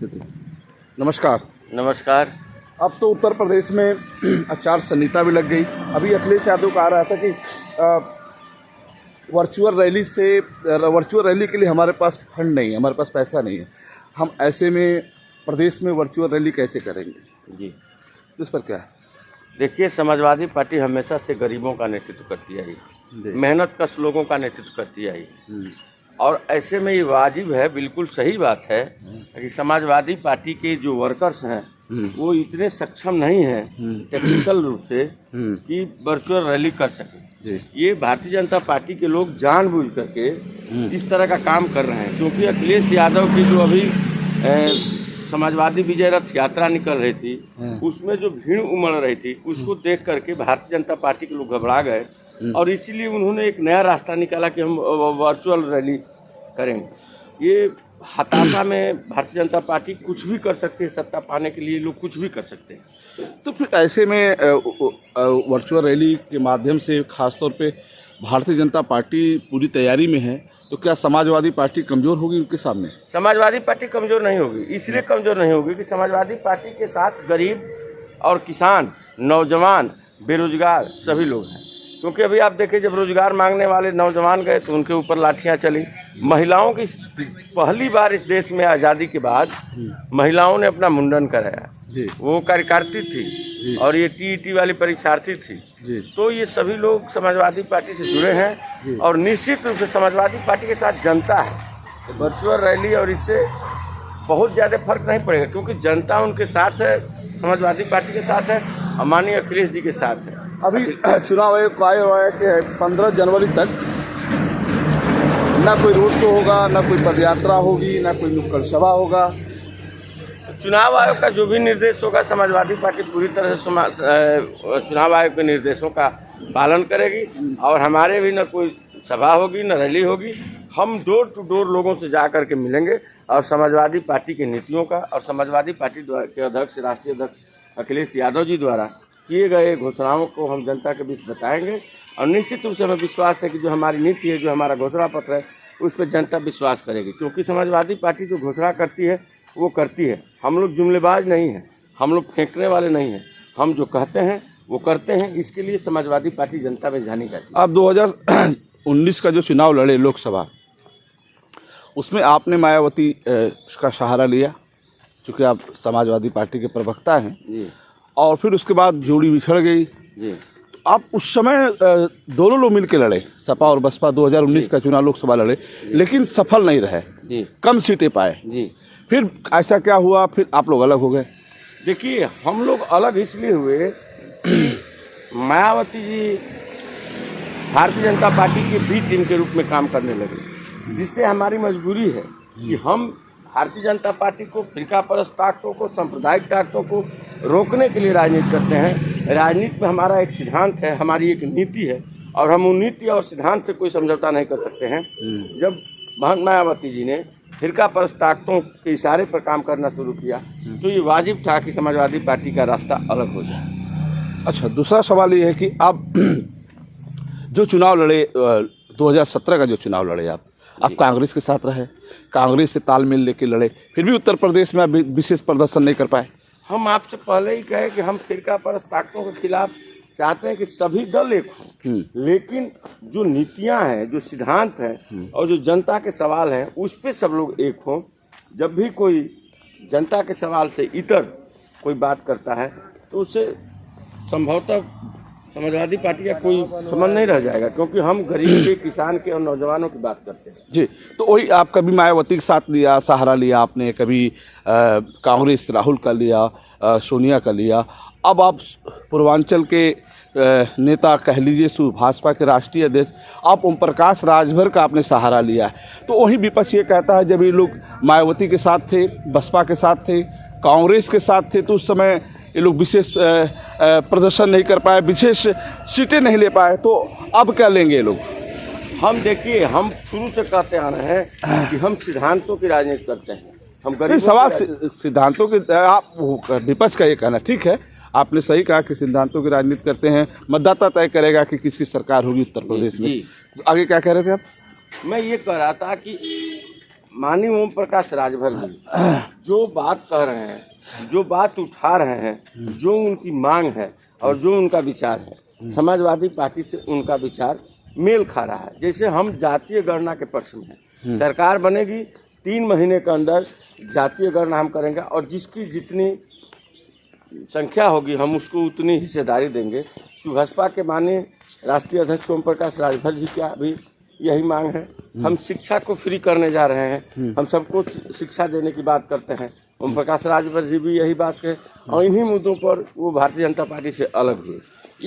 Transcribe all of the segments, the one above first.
नमस्कार। नमस्कार। अब तो उत्तर प्रदेश में आचार संहिता भी लग गई। अभी अखिलेश यादव कहा रहा था कि वर्चुअल रैली के लिए हमारे पास फंड नहीं है, हमारे पास पैसा नहीं है। हम ऐसे में प्रदेश में वर्चुअल रैली कैसे करेंगे जी, इस पर क्या है? देखिए, समाजवादी पार्टी हमेशा से गरीबों का नेतृत्व करती आई, मेहनत कश लोगों का नेतृत्व करती आई। और ऐसे में ये वाजिब है, बिल्कुल सही बात है कि समाजवादी पार्टी के जो वर्कर्स हैं वो इतने सक्षम नहीं हैं टेक्निकल रूप से कि वर्चुअल रैली कर सकें। ये भारतीय जनता पार्टी के लोग जानबूझ करके इस तरह का काम कर रहे हैं, क्योंकि अखिलेश यादव की जो अभी समाजवादी विजय रथ यात्रा निकल रही थी उसमें जो भीड़ उमड़ रही थी उसको देख करके भारतीय जनता पार्टी के लोग घबरा गए और इसीलिए उन्होंने एक नया रास्ता निकाला कि हम वर्चुअल रैली करेंगे। ये हताशा में भारतीय जनता पार्टी कुछ भी कर सकते हैं, सत्ता पाने के लिए लोग कुछ भी कर सकते हैं। तो फिर ऐसे में वर्चुअल रैली के माध्यम से खासतौर पे भारतीय जनता पार्टी पूरी तैयारी में है, तो क्या समाजवादी पार्टी कमज़ोर होगी उनके सामने? समाजवादी पार्टी कमज़ोर नहीं होगी, इसलिए कमज़ोर नहीं होगी कि समाजवादी पार्टी के साथ गरीब और किसान, नौजवान, बेरोजगार सभी लोग हैं। क्योंकि अभी आप देखिए, जब रोजगार मांगने वाले नौजवान गए तो उनके ऊपर लाठियां चली। महिलाओं की पहली बार इस देश में आज़ादी के बाद महिलाओं ने अपना मुंडन कराया। वो कार्यकर्ती थी और ये टीईटी वाली परीक्षार्थी थी। तो ये सभी लोग समाजवादी पार्टी से जुड़े हैं और निश्चित रूप से समाजवादी पार्टी के साथ जनता है। वर्चुअल रैली और इससे बहुत ज़्यादा फर्क नहीं पड़ेगा, क्योंकि जनता उनके साथ है, समाजवादी पार्टी के साथ है और माननीय अखिलेश जी के साथ है। अभी चुनाव आयोग का आया हुआ है कि 15 जनवरी तक ना कोई रोड शो होगा, ना कोई पदयात्रा होगी, ना कोई नुक्कड़ सभा होगा। चुनाव आयोग का जो भी निर्देश होगा, समाजवादी पार्टी पूरी तरह से चुनाव आयोग के निर्देशों का पालन करेगी और हमारे भी न कोई सभा होगी न रैली होगी। हम डोर टू डोर लोगों से जा कर के मिलेंगे और समाजवादी पार्टी की नीतियों का और समाजवादी पार्टी के अध्यक्ष, राष्ट्रीय अध्यक्ष अखिलेश यादव जी द्वारा किए गए घोषणाओं को हम जनता के बीच बताएंगे। और निश्चित रूप से हमें विश्वास है कि जो हमारी नीति है, जो हमारा घोषणा पत्र है, उस पर जनता विश्वास करेगी, क्योंकि समाजवादी पार्टी जो घोषणा करती है वो करती है। हम लोग जुमलेबाज नहीं हैं, हम लोग फेंकने वाले नहीं हैं, हम जो कहते हैं वो करते हैं। इसके लिए समाजवादी पार्टी जनता में जानी जाती है। आप 2019 का जो चुनाव लड़े लोकसभा, उसमें आपने मायावती का सहारा लिया, चूँकि आप समाजवादी पार्टी के प्रवक्ता हैं जी। और फिर उसके बाद जोड़ी बिछड़ गई जी। तो आप उस समय दोनों लोग मिलकर लड़े, सपा और बसपा 2019 का चुनाव लोकसभा लड़े, लेकिन सफल नहीं रहे जी, कम सीटें पाए जी। फिर ऐसा क्या हुआ, फिर आप लोग अलग हो गए? देखिए, हम लोग अलग इसलिए हुए कि मायावती जी भारतीय जनता पार्टी के बी टीम के रूप में काम करने लगे, जिससे हमारी मजबूरी है कि हम भारतीय जनता पार्टी को फिरकापरस्त ताकतों को, सांप्रदायिक ताकतों को रोकने के लिए राजनीति करते हैं। राजनीति में हमारा एक सिद्धांत है, हमारी एक नीति है और हम उन नीति और सिद्धांत से कोई समझौता नहीं कर सकते हैं। जब महंत मायावती जी ने फिरकापरस्त ताकतों के इशारे पर काम करना शुरू किया तो ये वाजिब था कि समाजवादी पार्टी का रास्ता अलग हो जाए। अच्छा, दूसरा सवाल ये है कि आप जो चुनाव लड़े 2017 का जो चुनाव लड़े आप कांग्रेस के साथ रहे, कांग्रेस से तालमेल लेके लड़े, फिर भी उत्तर प्रदेश में आप विशेष प्रदर्शन नहीं कर पाए। हम आपसे पहले ही कहे कि हम फिरकापरस्त ताकतों के खिलाफ चाहते हैं कि सभी दल एक हों, लेकिन जो नीतियां हैं, जो सिद्धांत हैं और जो जनता के सवाल हैं, उस पर सब लोग एक हों। जब भी कोई जनता के सवाल से इतर कोई बात करता है तो उससे संभवतः समाजवादी पार्टी का कोई संबंध नहीं रह जाएगा, क्योंकि हम गरीब के, किसान के और नौजवानों की बात करते हैं। जी, तो वही आप कभी मायावती के साथ लिया, सहारा लिया आपने, कभी कांग्रेस राहुल का लिया, सोनिया का लिया, अब आप पूर्वांचल के नेता कह लीजिए, भाजपा के राष्ट्रीय अध्यक्ष आप ओम प्रकाश राजभर का आपने सहारा लिया है। तो वही विपक्ष ये कहता है जब ये लोग मायावती के साथ थे, बसपा के साथ थे, कांग्रेस के साथ थे, तो उस समय ये लोग विशेष प्रदर्शन नहीं कर पाए, विशेष सीटें नहीं ले पाए, तो अब क्या लेंगे ये लोग? हम देखिए, हम शुरू से कहते आ रहे हैं कि हम सिद्धांतों की राजनीति करते हैं। हम गरीब सवाल सिद्धांतों के, आप विपक्ष का ये कहना ठीक है, आपने सही कहा कि सिद्धांतों की राजनीति करते हैं, मतदाता तय करेगा कि किसकी सरकार होगी उत्तर प्रदेश में। आगे क्या कह रहे थे आप? मैं ये कह रहा था कि माननीय ओम प्रकाश राजभर जी जो बात कह रहे हैं, जो बात उठा रहे हैं, जो उनकी मांग है और जो उनका विचार है, समाजवादी पार्टी से उनका विचार मेल खा रहा है। जैसे हम जातीय गणना के पक्ष में हैं, सरकार बनेगी 3 महीने के अंदर जातीय गणना हम करेंगे और जिसकी जितनी संख्या होगी हम उसको उतनी हिस्सेदारी देंगे। सुभाषपा के माननीय राष्ट्रीय अध्यक्ष ओम प्रकाश राजभर जी का भी यही मांग है। हम शिक्षा को फ्री करने जा रहे हैं, हम सबको शिक्षा देने की बात करते हैं। ओम प्रकाश राजभर जी भी यही बात कहे और इन्हीं मुद्दों पर वो भारतीय जनता पार्टी से अलग हुए।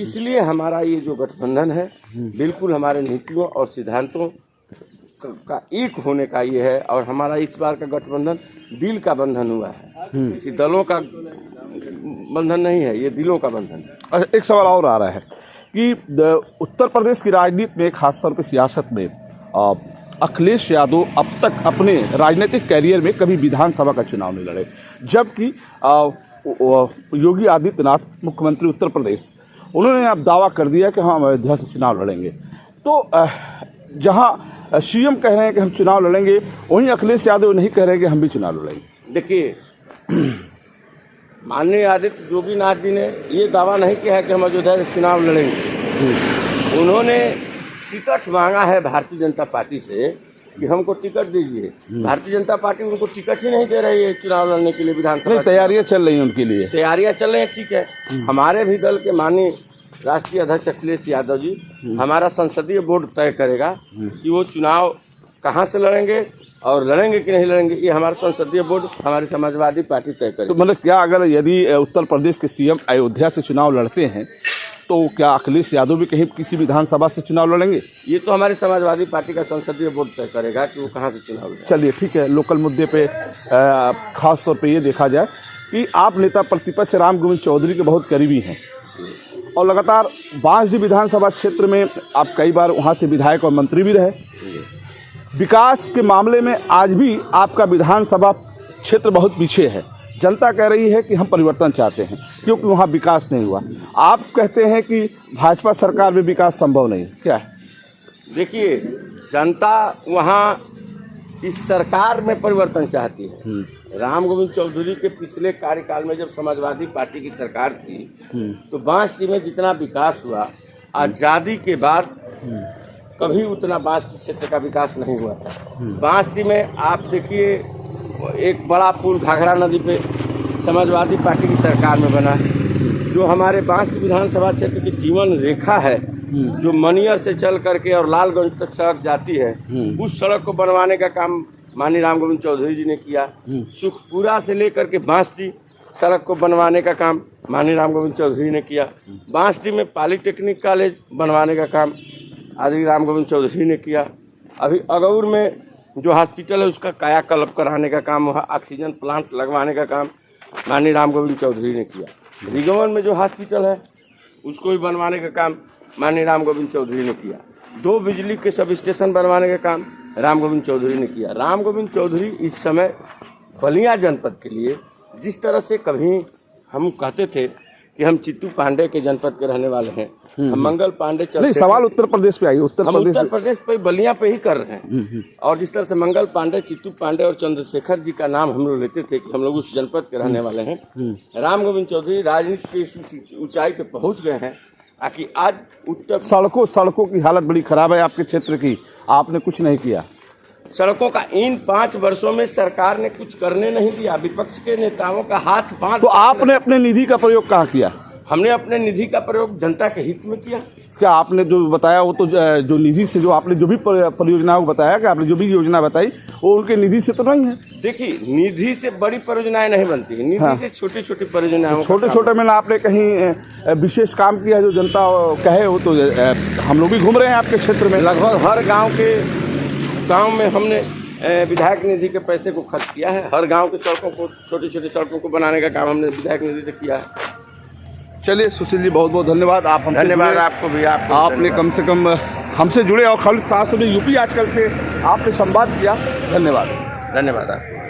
इसलिए हमारा ये जो गठबंधन है बिल्कुल हमारे नीतियों और सिद्धांतों का एक होने का ये है और हमारा इस बार का गठबंधन दिल का बंधन हुआ है, किसी दलों का बंधन नहीं है, ये दिलों का बंधन है। अच्छा, एक सवाल और आ रहा है कि उत्तर प्रदेश की राजनीति में, खासतौर पर सियासत में, अखिलेश यादव अब तक अपने राजनीतिक कैरियर में कभी विधानसभा का चुनाव नहीं लड़े, जबकि योगी आदित्यनाथ मुख्यमंत्री उत्तर प्रदेश, उन्होंने अब दावा कर दिया कि हम अयोध्या से चुनाव लड़ेंगे। तो जहां सीएम कह रहे हैं कि हम चुनाव लड़ेंगे, वहीं अखिलेश यादव नहीं कह रहे कि हम भी चुनाव लड़ेंगे। देखिए, माननीय आदित्य योगीनाथ जी ने ये दावा नहीं किया है कि हम अयोध्या से चुनाव लड़ेंगे। उन्होंने टिकट मांगा है भारतीय जनता पार्टी से कि हमको टिकट दीजिए। भारतीय जनता पार्टी उनको टिकट ही नहीं दे रही है चुनाव लड़ने के लिए विधानसभा। तैयारियां चल रही हैं उनके लिए, तैयारियां चल रही हैं, ठीक है। हमारे भी दल के माननीय राष्ट्रीय अध्यक्ष अखिलेश यादव जी, हमारा संसदीय बोर्ड तय करेगा कि वो चुनाव कहाँ से लड़ेंगे और लड़ेंगे कि नहीं लड़ेंगे, ये हमारा संसदीय बोर्ड, हमारी समाजवादी पार्टी तय करेगी। तो मतलब क्या, अगर यदि उत्तर प्रदेश के सीएम अयोध्या से चुनाव लड़ते हैं तो क्या अखिलेश यादव भी कहीं किसी विधानसभा से चुनाव लड़ेंगे? ये तो हमारी समाजवादी पार्टी का संसदीय बोर्ड तय करेगा कि वो कहाँ से चुनाव लड़ेंगे। चलिए ठीक है, लोकल मुद्दे पे खास तौर पे ये देखा जाए कि आप नेता प्रतिपक्ष राम गोविंद चौधरी के बहुत करीबी हैं और लगातार बांसडीह विधानसभा क्षेत्र में आप कई बार वहाँ से विधायक और मंत्री भी रहे। विकास के मामले में आज भी आपका विधानसभा क्षेत्र बहुत पीछे है। जनता कह रही है कि हम परिवर्तन चाहते हैं क्योंकि वहाँ विकास नहीं हुआ। आप कहते हैं कि भाजपा सरकार में विकास संभव नहीं, क्या है? देखिए, जनता वहाँ इस सरकार में परिवर्तन चाहती है। राम गोविंद चौधरी के पिछले कार्यकाल में जब समाजवादी पार्टी की सरकार थी तो बांसडीह में जितना विकास हुआ, आज़ादी के बाद कभी उतना बांसडीह क्षेत्र का विकास नहीं हुआ था। बांसडीह में आप देखिए, एक बड़ा पुल घाघरा नदी पे समाजवादी पार्टी की सरकार में बना, जो हमारे बांसडीह विधानसभा क्षेत्र की जीवन रेखा है, जो मनियर से चल करके और लालगंज तक सड़क जाती है, उस सड़क को बनवाने का काम माननीय राम गोविंद चौधरी जी ने किया। सुखपुरा से लेकर के बांसडीह सड़क को बनवाने का काम माननीय राम गोविंद चौधरी ने किया। बांसडीह में पॉलिटेक्निक कॉलेज बनवाने का काम आदरणीय राम गोविंद चौधरी ने किया। अभी अगौर में जो हॉस्पिटल है उसका कायाकल्प कराने का काम, वहाँ ऑक्सीजन प्लांट लगवाने का काम माननीय राम गोविंद चौधरी ने किया। रिगवन में जो हॉस्पिटल है उसको भी बनवाने का काम माननीय राम गोविंद चौधरी ने किया। 2 बिजली के सब स्टेशन बनवाने का काम राम गोविंद चौधरी ने किया। राम गोविंद चौधरी इस समय बलिया जनपद के लिए जिस तरह से कभी हम कहते थे कि हम चित्तू पांडे के जनपद के रहने वाले हैं, हम मंगल पांडे नहीं, सवाल उत्तर प्रदेश पे आइए। उत्तर प्रदेश पे बलिया पे ही कर रहे हैं। और जिस तरह से मंगल पांडे, चित्तू पांडे और चंद्रशेखर जी का नाम हम लोग लेते थे कि हम लोग उस जनपद के रहने वाले हैं, राम गोविंद चौधरी राजनीति की ऊंचाई पे पहुंच गए हैं कि आज उत्तर सड़कों की हालत बड़ी खराब है आपके क्षेत्र की, आपने कुछ नहीं किया। सड़कों का इन 5 वर्षों में सरकार ने कुछ करने नहीं दिया। विपक्ष के नेताओं का हाथ बांध। तो आपने अपने निधि का प्रयोग कहाँ किया? हमने अपने निधि का प्रयोग जनता के हित में किया। क्या आपने जो बताया वो तो जो निधि से, जो आपने जो भी परियोजनाओं को बताया, कि आपने जो भी योजना बताई वो उनके निधि से तो नहीं है? देखिए, निधि से बड़ी परियोजनाएं नहीं बनती है, निधि से छोटी छोटी परियोजनाएं। छोटे में आपने कहीं विशेष काम किया है जो जनता कहे हो? तो हम लोग भी घूम रहे हैं आपके क्षेत्र में, लगभग हर गांव में हमने विधायक निधि के पैसे को खर्च किया है। हर गांव के सड़कों को, छोटी छोटी सड़कों को बनाने का काम हमने विधायक निधि से किया है। चलिए सुशील जी, बहुत बहुत धन्यवाद। आप हमसे धन्यवाद आपको भी। आपने कम से कम हमसे जुड़े और खास तौर पर यूपी आजकल से आपने संवाद किया। धन्यवाद। धन्यवाद आपको।